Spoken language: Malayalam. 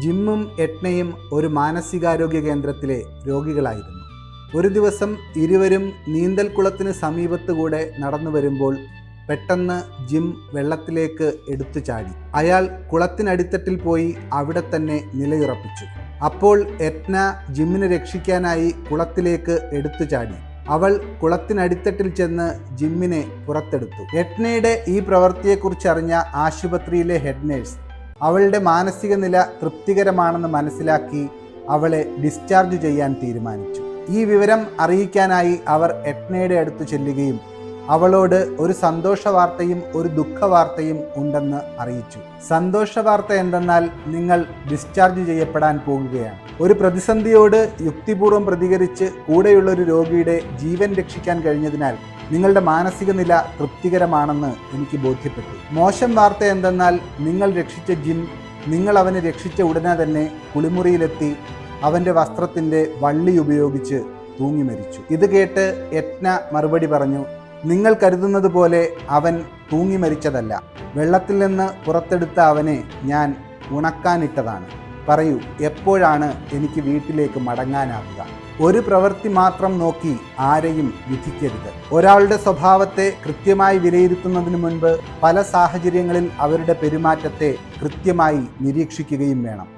ജിമ്മും എട്നയും ഒരു മാനസികാരോഗ്യ കേന്ദ്രത്തിലെ രോഗികളായിരുന്നു. ഒരു ദിവസം ഇരുവരും നീന്തൽക്കുളത്തിന് സമീപത്തുകൂടെ നടന്നു വരുമ്പോൾ പെട്ടെന്ന് ജിം വെള്ളത്തിലേക്ക് എടുത്തു ചാടി. അയാൾ കുളത്തിനടിത്തട്ടിൽ പോയി അവിടെ തന്നെ നിലയുറപ്പിച്ചു. അപ്പോൾ എട്ന ജിമ്മിനെ രക്ഷിക്കാനായി കുളത്തിലേക്ക് എടുത്തു ചാടി. അവൾ കുളത്തിനടിത്തട്ടിൽ ചെന്ന് ജിമ്മിനെ പുറത്തെടുത്തു. എട്നയുടെ ഈ പ്രവൃത്തിയെക്കുറിച്ച് അറിഞ്ഞ ആശുപത്രിയിലെ ഹെഡ് നേഴ്സ് അവളുടെ മാനസിക നില തൃപ്തികരമാണെന്ന് മനസ്സിലാക്കി അവളെ ഡിസ്ചാർജ് ചെയ്യാൻ തീരുമാനിച്ചു. ഈ വിവരം അറിയിക്കാനായി അവർ എട്നയുടെ അടുത്ത് ചെല്ലുകയും അവളോട് ഒരു സന്തോഷ വാർത്തയും ഒരു ദുഃഖ വാർത്തയും ഉണ്ടെന്ന് അറിയിച്ചു. സന്തോഷ വാർത്ത എന്തെന്നാൽ നിങ്ങൾ ഡിസ്ചാർജ് ചെയ്യപ്പെടാൻ പോകുകയാണ്. ഒരു പ്രതിസന്ധിയോട് യുക്തിപൂർവ്വം പ്രതികരിച്ച് കൂടെയുള്ള ഒരു രോഗിയുടെ ജീവൻ രക്ഷിക്കാൻ കഴിഞ്ഞതിനാൽ നിങ്ങളുടെ മാനസിക നില തൃപ്തികരമാണെന്ന് എനിക്ക് ബോധ്യപ്പെട്ടു. മോശം വാർത്ത എന്തെന്നാൽ നിങ്ങൾ രക്ഷിച്ച ജിം നിങ്ങൾ അവനെ രക്ഷിച്ച ഉടനെ തന്നെ കുളിമുറിയിലെത്തി അവൻ്റെ വസ്ത്രത്തിൻ്റെ വള്ളി ഉപയോഗിച്ച് തൂങ്ങി മരിച്ചു. ഇത് കേട്ട് എട്ന മറുപടി പറഞ്ഞു, നിങ്ങൾ കരുതുന്നത് പോലെ അവൻ തൂങ്ങി മരിച്ചതല്ല. വെള്ളത്തിൽ നിന്ന് പുറത്തെടുത്ത അവനെ ഞാൻ ഉണക്കാനിട്ടതാണ്. പറയൂ, എപ്പോഴാണ് എനിക്ക് വീട്ടിലേക്ക് മടങ്ങാനാവുക? ഒരു പ്രവൃത്തി മാത്രം നോക്കി ആരെയും വിധിക്കരുത്. ഒരാളുടെ സ്വഭാവത്തെ കൃത്യമായി വിലയിരുത്തുന്നതിന് മുൻപ് പല സാഹചര്യങ്ങളിൽ അവരുടെ പെരുമാറ്റത്തെ കൃത്യമായി നിരീക്ഷിക്കുകയും വേണം.